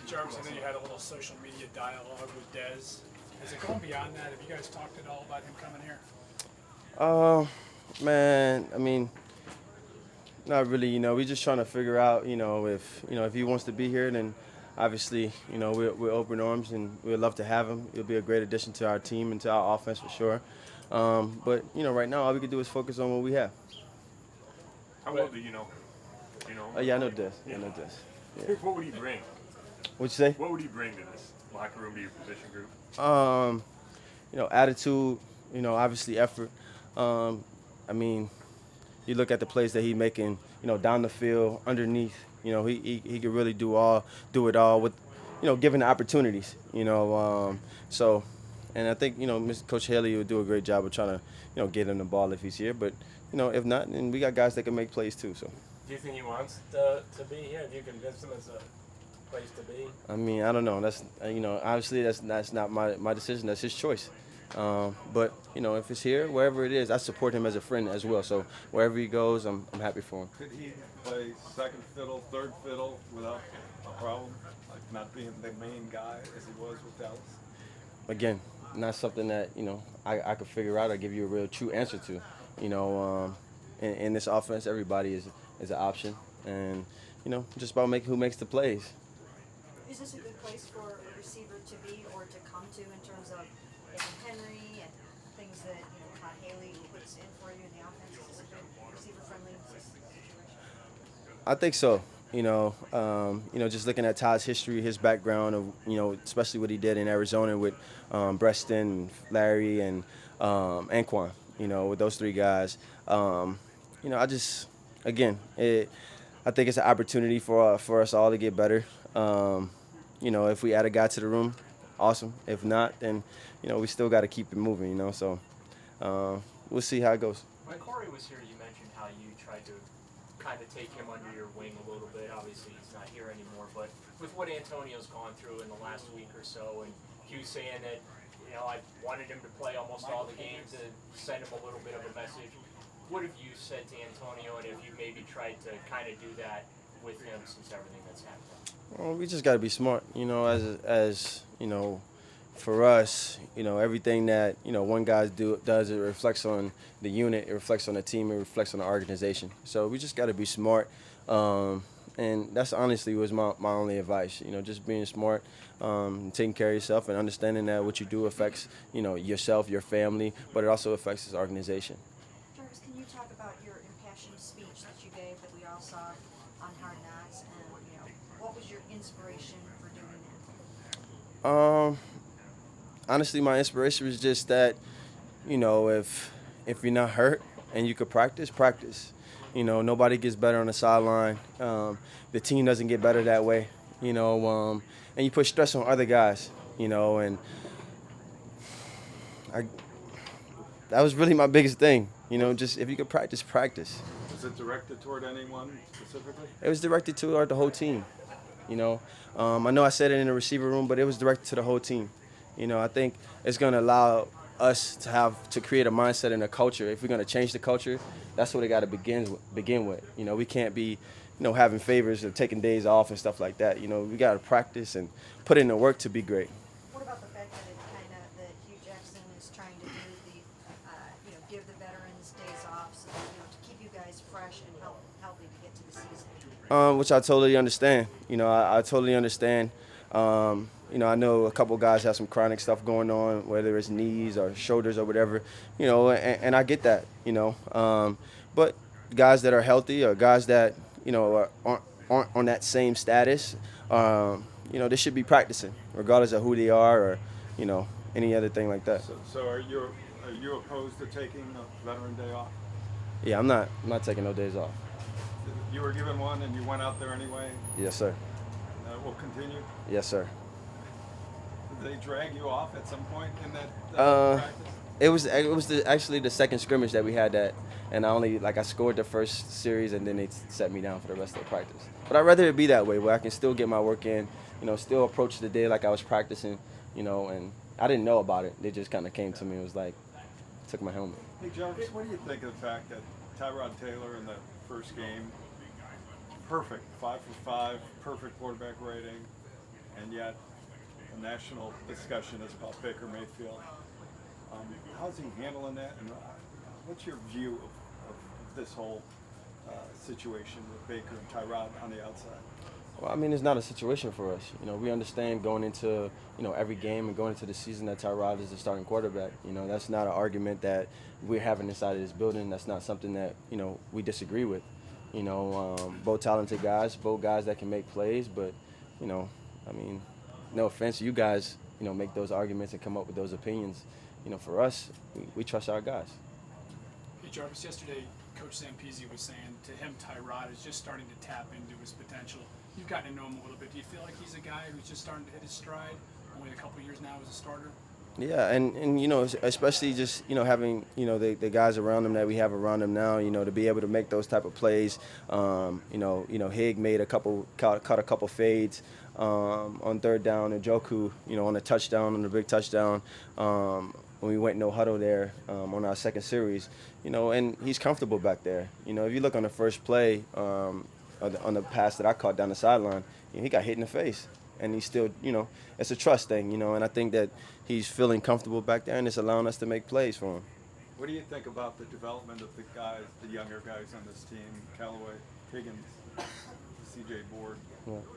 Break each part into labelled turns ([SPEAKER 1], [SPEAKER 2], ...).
[SPEAKER 1] Jarvis, I know you had a little social media dialogue with Dez. Has it gone beyond that? Have you guys talked at all about him coming here?
[SPEAKER 2] Uh, Man, I mean, not really. We're just trying to figure out, if he wants to be here, then obviously, we're open arms and we'd love to have him. He'll be a great addition to our team and to our offense for sure. But right now, all we can do is focus on what we have.
[SPEAKER 3] How well do you know? Do you know?
[SPEAKER 2] Yeah, I know this. Yeah, I know this. Yeah.
[SPEAKER 3] What would he bring?
[SPEAKER 2] What'd you say?
[SPEAKER 3] What would he bring to this locker room, to your position group?
[SPEAKER 2] Attitude. Obviously effort. I mean, you look at the plays that he's making. Down the field, underneath. He could really do it all with, given the opportunities. So, and I think Mr. Coach Haley would do a great job of trying to get him the ball if he's here. But if not, then we got guys that can make plays too. So.
[SPEAKER 4] Do you think he wants to be here? Do you convince him it's a place to be?
[SPEAKER 2] I mean, I don't know. That's obviously that's not my decision. That's his choice. But if it's here, wherever it is, I support him as a friend as well. So wherever he goes, I'm happy for him.
[SPEAKER 5] Could he play second fiddle, third fiddle without a problem, like not being the main guy as he was with Dallas?
[SPEAKER 2] Again, not something that I could figure out or give you a real true answer to. In this offense, everybody is an option, and just about who makes the plays.
[SPEAKER 6] Is this a good place for a receiver to be or to come to in terms of Henry and things that Todd Haley puts in for you in the offense? Is this a good receiver-friendly situation?
[SPEAKER 2] I think so. Just looking at Todd's history, his background of especially what he did in Arizona with Breston, Larry, and Anquan. With those three guys. I think it's an opportunity for us all to get better. If we add a guy to the room, awesome. If not, then we still got to keep it moving. So we'll see how it goes.
[SPEAKER 7] When Corey was here, you mentioned how you tried to kind of take him under your wing a little bit. Obviously, he's not here anymore, but with what Antonio's gone through in the last week or so, and Hugh saying that I wanted him to play almost all the games to send him a little bit of a message. What have you said to Antonio, and have you maybe tried to kind of do that with him since everything that's happened?
[SPEAKER 2] Well, we just got to be smart, as for us, everything that, one guy does, it reflects on the unit, it reflects on the team, it reflects on the organization. So we just got to be smart. And that's honestly was my only advice, just being smart, taking care of yourself and understanding that what you do affects, yourself, your family, but it also affects this organization.
[SPEAKER 6] Jarvis, can you talk about your impassioned speech that you gave that we all saw on Hard Knocks, and what was your inspiration for doing that?
[SPEAKER 2] Honestly, my inspiration was just that, if you're not hurt and you could practice. Nobody gets better on the sideline. The team doesn't get better that way, and you put stress on other guys, and that was really my biggest thing, just if you could practice.
[SPEAKER 5] Was it directed toward anyone specifically?
[SPEAKER 2] It was directed toward the whole team, I know I said it in the receiver room, but it was directed to the whole team. I think it's going to allow us to create a mindset and a culture. If we're going to change the culture, that's what it got to begin with. We can't be, having favors or taking days off and stuff like that. We got to practice and put in the work to be great.
[SPEAKER 6] What about the fact that Hugh Jackson is trying to do give the veterans days off so that, to keep you guys fresh and healthy to get to the season?
[SPEAKER 2] Which I totally understand. I totally understand. I know a couple guys have some chronic stuff going on, whether it's knees or shoulders or whatever, and I get that, but guys that are healthy or guys that, aren't on that same status, they should be practicing regardless of who they are or, any other thing like that.
[SPEAKER 5] So are you opposed to taking a Veteran Day off?
[SPEAKER 2] Yeah, I'm not taking no days off.
[SPEAKER 5] You were given one and you went out there anyway?
[SPEAKER 2] Yes, sir.
[SPEAKER 5] And that will continue?
[SPEAKER 2] Yes, sir.
[SPEAKER 5] Did they drag you off at some point in that practice?
[SPEAKER 2] It was actually the second scrimmage that we had that, and I scored the first series and then they set me down for the rest of the practice. But I'd rather it be that way where I can still get my work in, still approach the day like I was practicing, and I didn't know about it. They just kind of came to me. It was like, took my helmet.
[SPEAKER 5] Hey, Jarvis, what do you think of the fact that Tyrod Taylor in the first game, perfect, 5 for 5, perfect quarterback rating, and yet the national discussion is about Baker Mayfield. How's he handling that, and what's your view of this whole situation with Baker and Tyrod on the outside?
[SPEAKER 2] Well, I mean, it's not a situation for us. You know, we understand going into, every game and going into the season that Tyrod is the starting quarterback. You know, that's not an argument that we're having inside of this building. That's not something that, we disagree with. Both talented guys, both guys that can make plays, but, no offense, you guys, make those arguments and come up with those opinions. For us, we trust our guys.
[SPEAKER 1] Hey Jarvis, yesterday Coach Zampese was saying to him Tyrod is just starting to tap into his potential. You've gotten to know him a little bit. Do you feel like he's a guy who's just starting to hit his stride? Only a couple years now as a starter.
[SPEAKER 2] Yeah, and especially just having the guys around him that we have around him now, to be able to make those type of plays. Hig made caught a couple fades on third down, and Joku, on a touchdown, on the big touchdown. When we went no huddle there on our second series, and he's comfortable back there. If you look on the first play on the pass that I caught down the sideline, he got hit in the face. And he's still, it's a trust thing, and I think that he's feeling comfortable back there, and it's allowing us to make plays for him.
[SPEAKER 5] What do you think about the development of the guys, the younger guys on this team, Callaway, Higgins, C.J. Board,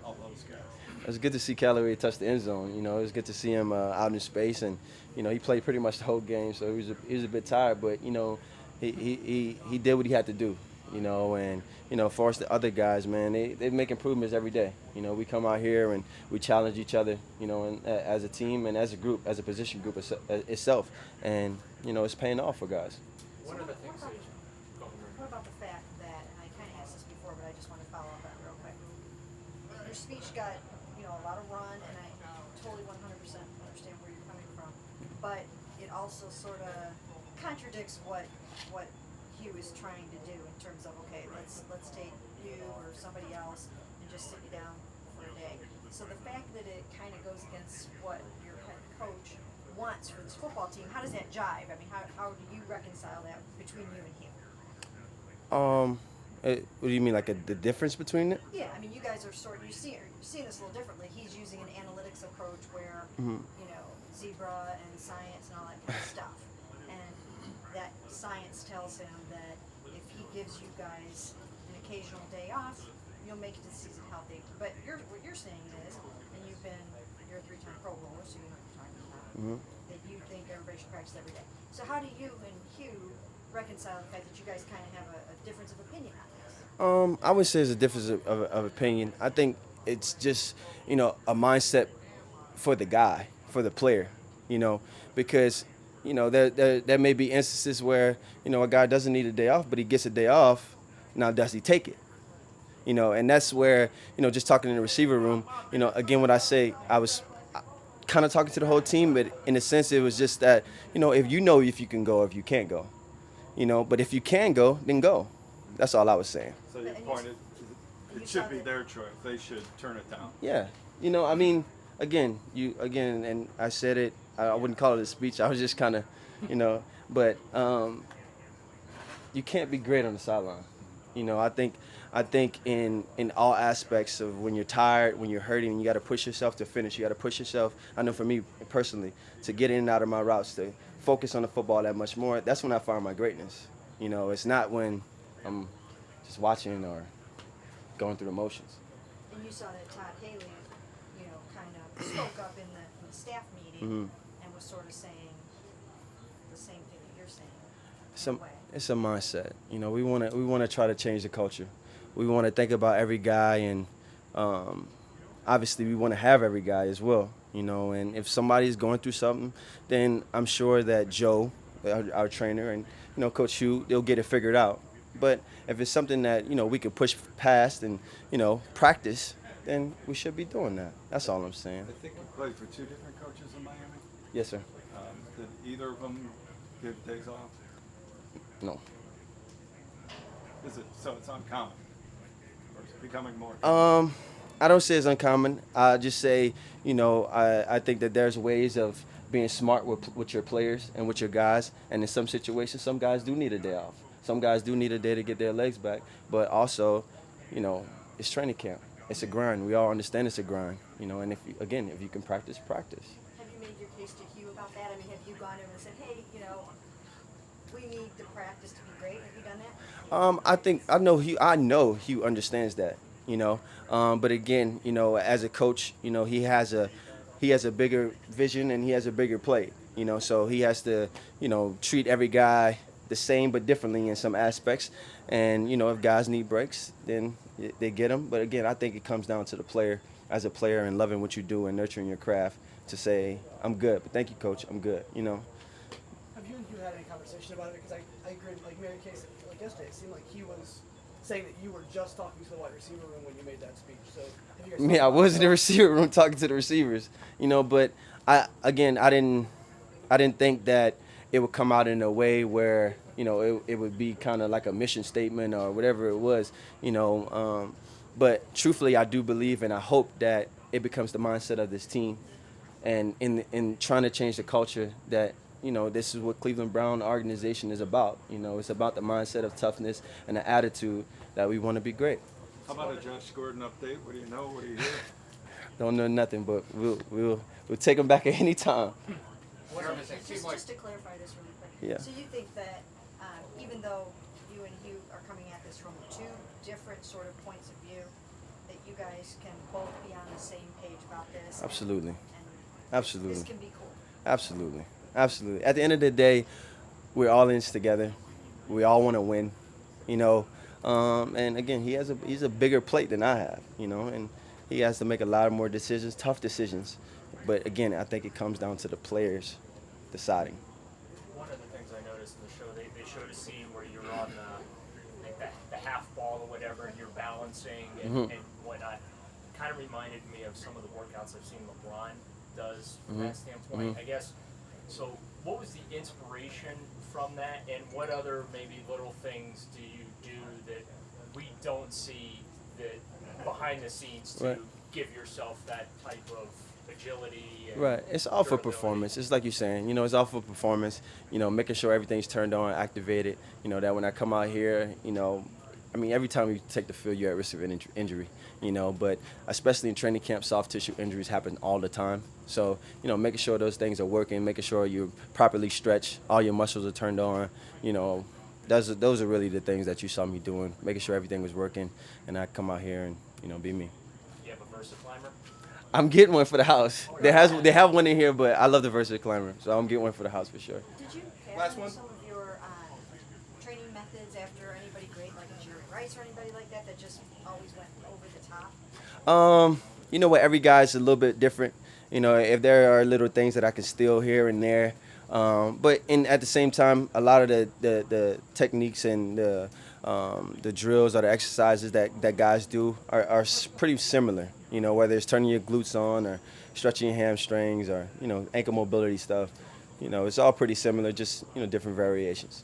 [SPEAKER 5] all those guys?
[SPEAKER 2] It's good to see Callaway touch the end zone. It was good to see him out in space, and he played pretty much the whole game, so he was a bit tired, but he did what he had to do. And for us, the other guys, man, they make improvements every day. We come out here and we challenge each other, and as a team and as a group, as a position group itself, and it's paying off for guys.
[SPEAKER 7] One of the things that
[SPEAKER 6] What about the fact that, and I kind of asked this before, but I just want to follow up on it real quick. Your speech got, a lot of run, and I totally 100% understand where you're coming from. But it also sort of contradicts what Hugh is trying to do in terms of, okay, let's take you or somebody else and just sit you down for a day. So the fact that it kind of goes against what your head coach wants for this football team, how does that jive? I mean, how do you reconcile that between you and him?
[SPEAKER 2] What do you mean, like the difference between it?
[SPEAKER 6] Yeah, I mean, you guys are you're seeing this a little differently. He's using an analytics approach where, zebra and science and all that kind of stuff. And that science tells him that if he gives you guys an occasional day off, you'll make it to the season healthy. But what you're saying is, and you're a 3-time Pro Bowler, so you know what you're talking about, that you think everybody should practice every day. So how do you and Hugh reconcile the fact that you guys kind of have a difference of opinion on this?
[SPEAKER 2] I would say it's a difference of opinion. I think it's just, a mindset for the guy, for the player, because, there may be instances where, a guy doesn't need a day off, but he gets a day off. Now, does he take it? And that's where, just talking in the receiver room, again, what I say, I was kind of talking to the whole team, but in a sense, it was just that, if you can go, if you can't go, but if you can go, then go. That's all I was saying.
[SPEAKER 5] So your point is, it should be their choice. They should turn it down.
[SPEAKER 2] Yeah. Again, and I said it, I wouldn't call it a speech. I was just kind of, but you can't be great on the sideline. I think in all aspects of when you're tired, when you're hurting, you got to push yourself to finish. You got to push yourself. I know for me personally, to get in and out of my routes, to focus on the football that much more. That's when I find my greatness. It's not when I'm just watching or going through the motions.
[SPEAKER 6] And you saw that Todd Haley, kind of spoke up in the staff meeting and was sort of saying the same thing that you're saying.
[SPEAKER 2] It's a mindset. We want to try to change the culture. We want to think about every guy, and obviously we want to have every guy as well. And if somebody's going through something, then I'm sure that Joe, our trainer, and Coach Hugh, they'll get it figured out. But if it's something that we can push past and practice, then we should be doing that. That's all I'm saying.
[SPEAKER 5] I think you played for 2 different coaches in Miami.
[SPEAKER 2] Yes, sir.
[SPEAKER 5] Did either of them give days off?
[SPEAKER 2] No.
[SPEAKER 5] Is it so? It's uncommon, or is it becoming more?
[SPEAKER 2] I don't say it's uncommon. I just say I think that there's ways of being smart with your players and with your guys. And in some situations, some guys do need a day off. Some guys do need a day to get their legs back. But also, it's training camp. It's a grind. We all understand it's a grind. You know, and if you can practice, practice.
[SPEAKER 6] Have you made your case to Hugh about that? I mean, have you gone to him and said, hey, you know, we need the practice to be great? Have you done that?
[SPEAKER 2] I know Hugh understands that, you know. But again, you know, as a coach, you know, he has a bigger vision and he has a bigger plate, you know. So he has to, you know, treat every guy the same but differently in some aspects. And you know, if guys need breaks, then they get them. But again, I think it comes down to the player as a player and loving what you do and nurturing your craft to say, I'm good, but thank you, coach, I'm good, you know.
[SPEAKER 8] Have you and Hugh had any conversation about it? Because I agree, like Mary Kay said, like yesterday, it seemed like he was saying that you were just talking to the wide receiver room when you made that speech. So have you guys
[SPEAKER 2] Me, I
[SPEAKER 8] talked
[SPEAKER 2] was in
[SPEAKER 8] about
[SPEAKER 2] the
[SPEAKER 8] that?
[SPEAKER 2] receiver room talking to the receivers, you know, but I didn't think that it would come out in a way where, you know, it would be kind of like a mission statement or whatever it was, you know. But truthfully, I do believe and I hope that it becomes the mindset of this team, and in trying to change the culture that, you know, this is what Cleveland Brown organization is about. You know, it's about the mindset of toughness and the attitude that we want to be great.
[SPEAKER 5] How about a Josh Gordon update? What do you know? What do you hear?
[SPEAKER 2] Don't know nothing, but we'll take him back at any time.
[SPEAKER 6] Just to clarify this really quick.
[SPEAKER 2] Yeah.
[SPEAKER 6] So you think that even though you and Hugh are coming at this from two different sort of points of view, that you guys can both be on the same page about this?
[SPEAKER 2] Absolutely.
[SPEAKER 6] And
[SPEAKER 2] Absolutely.
[SPEAKER 6] this can be cool.
[SPEAKER 2] Absolutely. Absolutely. At the end of the day, we're all in this together. We all want to win, you know. And again, he's a bigger plate than I have, you know, and he has to make a lot more decisions, tough decisions. But again, I think it comes down to the players deciding.
[SPEAKER 7] One of the things I noticed in the show, they showed a scene where you're on the half ball or whatever, and you're balancing and whatnot. Kind of reminded me of some of the workouts I've seen LeBron does from that standpoint. I guess. So, what was the inspiration from that, and what other maybe little things do you do that we don't see that behind the scenes to give yourself that type of agility? And
[SPEAKER 2] Right. It's all for
[SPEAKER 7] durability?
[SPEAKER 2] performance. It's like you're saying, you know, it's all for performance, you know, making sure everything's turned on, activated, you know, that when I come out here, you know, I mean, every time you take the field, you're at risk of an injury, you know, but especially in training camp, soft tissue injuries happen all the time. So, you know, making sure those things are working, making sure you're properly stretched, all your muscles are turned on, you know, those are really the things that you saw me doing, making sure everything was working, and I come out here and, you know, be me.
[SPEAKER 7] You have a Versa climber?
[SPEAKER 2] I'm getting one for the house. They have one in here, but I love the Versa climber, so I'm getting one for the house for sure.
[SPEAKER 6] Did you
[SPEAKER 8] Last
[SPEAKER 6] pattern
[SPEAKER 8] one.
[SPEAKER 6] some of your training methods after anybody great, like Jerry Rice or anybody like that just always went over the top?
[SPEAKER 2] You know what? Every guy's a little bit different. You know, if there are little things that I can steal here and there, but at the same time, a lot of the techniques and the drills or the exercises that guys do are pretty similar. You know, whether it's turning your glutes on or stretching your hamstrings or, you know, ankle mobility stuff. You know, it's all pretty similar, just, you know, different variations.